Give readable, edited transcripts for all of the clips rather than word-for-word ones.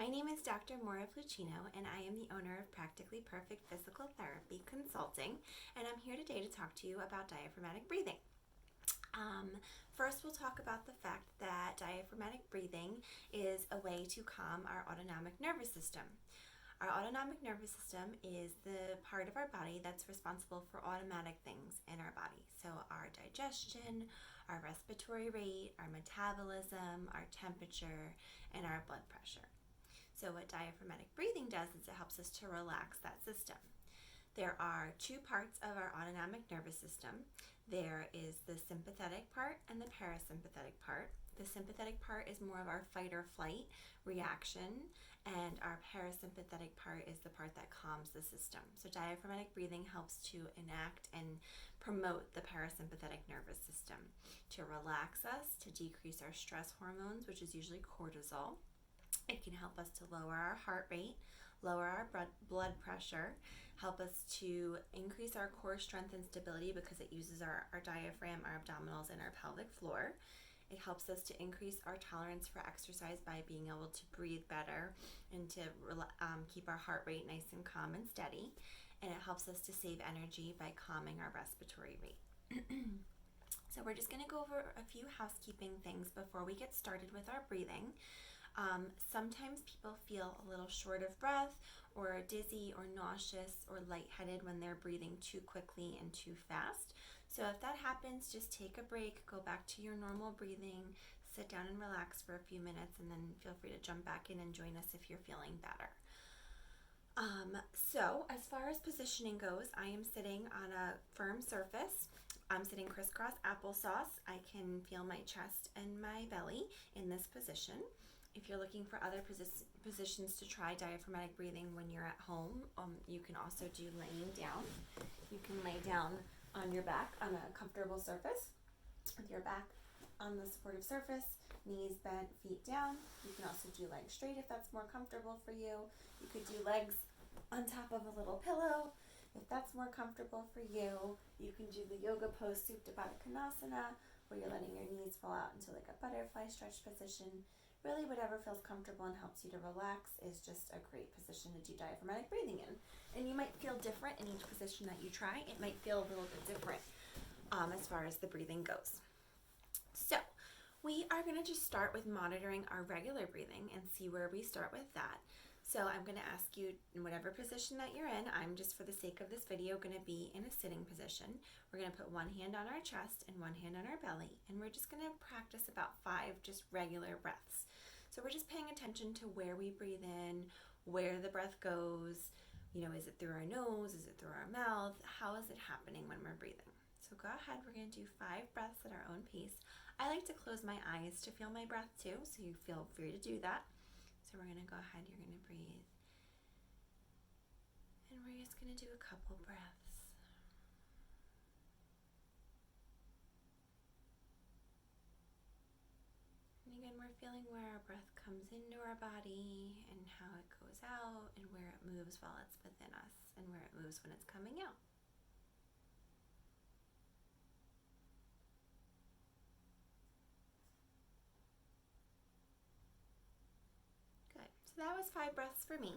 My name is Dr. Maura Flucino, and I am the owner of Practically Perfect Physical Therapy Consulting, and I'm here today to talk to you about diaphragmatic breathing. First, we'll talk about the fact that diaphragmatic breathing is a way to calm our autonomic nervous system. Our autonomic nervous system is the part of our body that's responsible for automatic things in our body. So our digestion, our respiratory rate, our metabolism, our temperature, and our blood pressure. So what diaphragmatic breathing does is it helps us to relax that system. There are two parts of our autonomic nervous system. There is the sympathetic part and the parasympathetic part. The sympathetic part is more of our fight or flight reaction, and our parasympathetic part is the part that calms the system. So diaphragmatic breathing helps to enact and promote the parasympathetic nervous system to relax us, to decrease our stress hormones, which is usually cortisol. It can help us to lower our heart rate, lower our blood pressure, help us to increase our core strength and stability because it uses our diaphragm, our abdominals, and our pelvic floor. It helps us to increase our tolerance for exercise by being able to breathe better and to keep our heart rate nice and calm and steady. And it helps us to save energy by calming our respiratory rate. So we're just going to go over a few housekeeping things before we get started with our breathing. Sometimes people feel a little short of breath or dizzy or nauseous or lightheaded when they're breathing too quickly and too fast. So if that happens, just take a break, go back to your normal breathing, sit down and relax for a few minutes, and then feel free to jump back in and join us if you're feeling better. So as far as positioning goes, I am sitting on a firm surface. I'm sitting crisscross applesauce. I can feel my chest and my belly in this position. If you're looking for other positions to try diaphragmatic breathing when you're at home, you can also do laying down. You can lay down on your back on a comfortable surface with your back on the supportive surface, knees bent, feet down. You can also do legs straight if that's more comfortable for you. You could do legs on top of a little pillow if that's more comfortable for you. You can do the yoga pose Supta Baddha Konasana, where you're letting your knees fall out into like a butterfly stretch position. Really, whatever feels comfortable and helps you to relax is just a great position to do diaphragmatic breathing in. And you might feel different in each position that you try. It might feel a little bit different as far as the breathing goes. So we are going to just start with monitoring our regular breathing and see where we start with that. So I'm going to ask you, in whatever position that you're in, I'm just for the sake of this video going to be in a sitting position. We're going to put one hand on our chest and one hand on our belly, and we're just going to practice about 5 just regular breaths. So we're just paying attention to where we breathe in, where the breath goes, is it through our nose, is it through our mouth, how is it happening when we're breathing? So go ahead, we're going to do 5 breaths at our own pace. I like to close my eyes to feel my breath too, so you feel free to do that. So we're going to go ahead, you're going to breathe. And we're just going to do a couple breaths. And again, we're feeling where our breath comes into our body and how it goes out and where it moves while it's within us and where it moves when it's coming out. Good. So that was 5 breaths for me.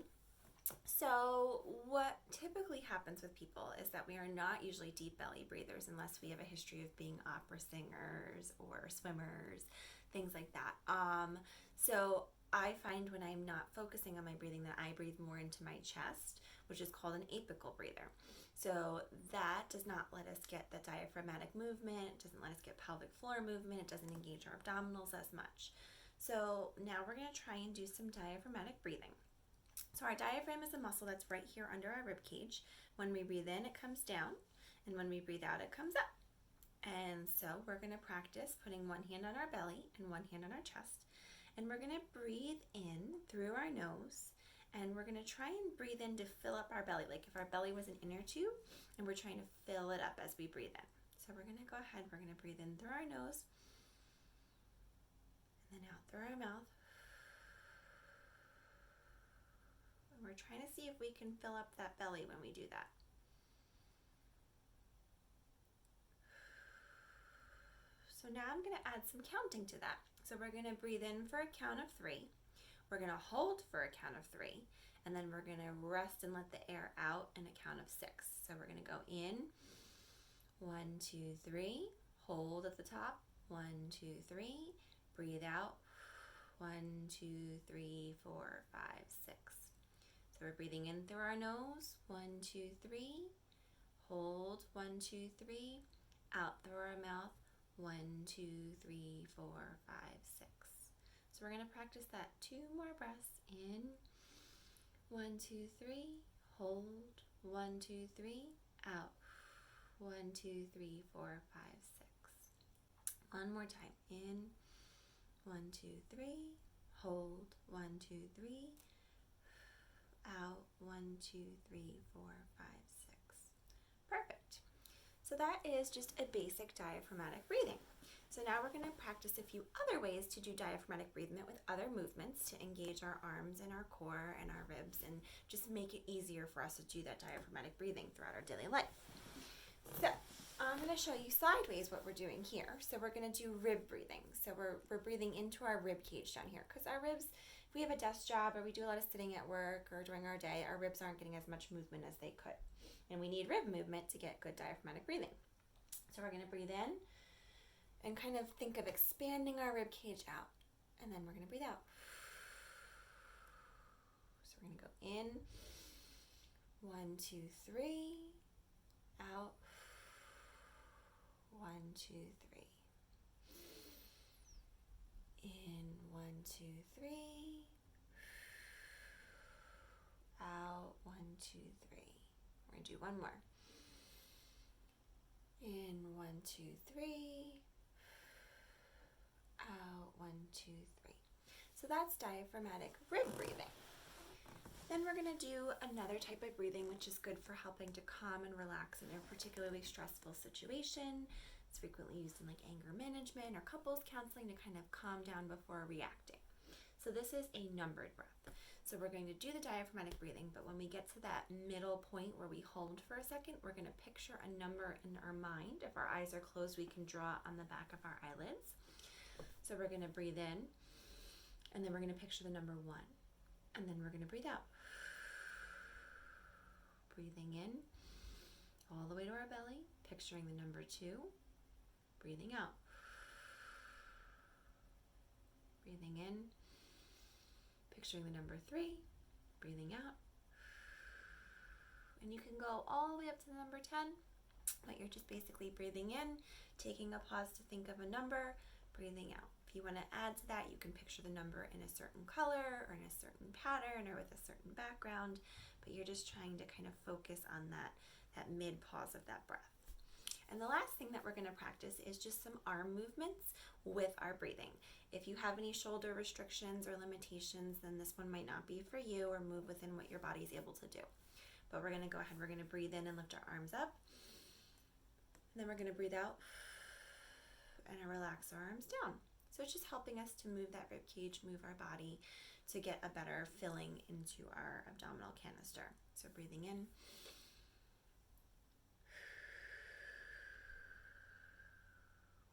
So what typically happens with people is that we are not usually deep belly breathers unless we have a history of being opera singers or swimmers, things like that. So I find when I'm not focusing on my breathing that I breathe more into my chest, which is called an apical breather. So that does not let us get the diaphragmatic movement, it doesn't let us get pelvic floor movement, it doesn't engage our abdominals as much. So now we're going to try and do some diaphragmatic breathing. So our diaphragm is a muscle that's right here under our rib cage. When we breathe in, it comes down, and when we breathe out, it comes up. And so we're going to practice putting one hand on our belly and one hand on our chest. And we're going to breathe in through our nose, and we're going to try and breathe in to fill up our belly, like if our belly was an inner tube, and we're trying to fill it up as we breathe in. So we're going to go ahead, we're going to breathe in through our nose, and then out through our mouth. We're trying to see if we can fill up that belly when we do that. So now I'm going to add some counting to that. So we're going to breathe in for a count of 3. We're going to hold for a count of 3, and then we're going to rest and let the air out in a count of 6. So we're going to go in, 1, 2, 3, hold at the top, 1, 2, 3, breathe out, 1, 2, 3, 4, 5, 6. So we're breathing in through our nose, 1, 2, 3, hold, 1, 2, 3, out through our mouth, 1, 2, 3, 4, 5, 6. So we're going to practice that 2 more breaths. In, 1, 2, 3, hold, 1, 2, 3, out, 1, 2, 3, 4, 5, 6. One more time. In, 1, 2, 3, hold, 1, 2, 3, out, 1, 2, 3, 4, 5, 6. Perfect. So that is just a basic diaphragmatic breathing. So now we're going to practice a few other ways to do diaphragmatic breathing with other movements to engage our arms and our core and our ribs and just make it easier for us to do that diaphragmatic breathing throughout our daily life. So I'm going to show you sideways what we're doing here. So we're going to do rib breathing. So we're breathing into our rib cage down here because our ribs, if we have a desk job or we do a lot of sitting at work or during our day, our ribs aren't getting as much movement as they could. And we need rib movement to get good diaphragmatic breathing. So we're going to breathe in and kind of think of expanding our rib cage out. And then we're going to breathe out. So we're going to go in, 1, 2, 3, out, 1, 2, 3. In, 1, 2, 3, out, 1, 2, 3. We're going to do one more. In, 1, 2, 3, out, 1, 2, 3. So that's diaphragmatic rib breathing. Then we're going to do another type of breathing which is good for helping to calm and relax in a particularly stressful situation. It's frequently used in like anger management or couples counseling to kind of calm down before reacting. So this is a numbered breath. So we're going to do the diaphragmatic breathing, but when we get to that middle point where we hold for a second, we're going to picture a number in our mind. If our eyes are closed, we can draw on the back of our eyelids. So we're going to breathe in, and then we're going to picture the number 1, and then we're going to breathe out. Breathing in all the way to our belly, picturing the number 2, breathing out. Breathing in, picturing the number 3, breathing out. And you can go all the way up to the number 10, but you're just basically breathing in, taking a pause to think of a number, breathing out. If you want to add to that, you can picture the number in a certain color or in a certain pattern or with a certain background, but you're just trying to kind of focus on that mid-pause of that breath. And the last thing that we're going to practice is just some arm movements with our breathing. If you have any shoulder restrictions or limitations, then this one might not be for you, or move within what your body is able to do. But we're going to go ahead, we're going to breathe in and lift our arms up. And then we're going to breathe out and relax our arms down. So it's just helping us to move that rib cage, move our body to get a better filling into our abdominal canister. So breathing in.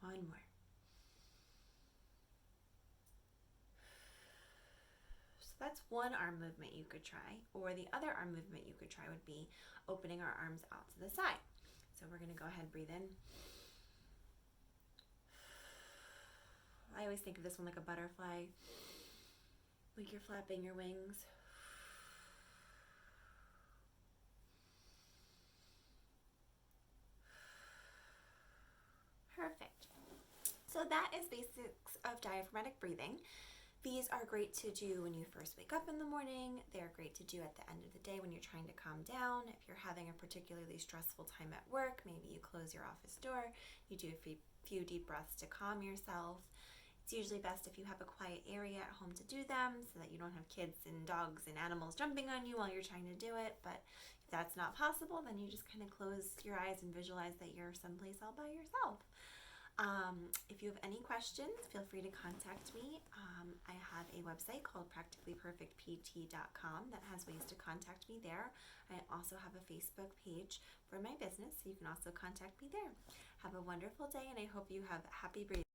One more. So that's one arm movement you could try, or the other arm movement you could try would be opening our arms out to the side. So we're going to go ahead and breathe in. I always think of this one like a butterfly, like you're flapping your wings. Perfect. So that is basics of diaphragmatic breathing. These are great to do when you first wake up in the morning. They're great to do at the end of the day when you're trying to calm down. If you're having a particularly stressful time at work, maybe you close your office door, you do a few deep breaths to calm yourself. It's usually best if you have a quiet area at home to do them so that you don't have kids and dogs and animals jumping on you while you're trying to do it. But if that's not possible, then you just kind of close your eyes and visualize that you're someplace all by yourself. If you have any questions, feel free to contact me. I have a website called practicallyperfectpt.com that has ways to contact me there. I also have a Facebook page for my business, so you can also contact me there. Have a wonderful day, and I hope you have happy breathing.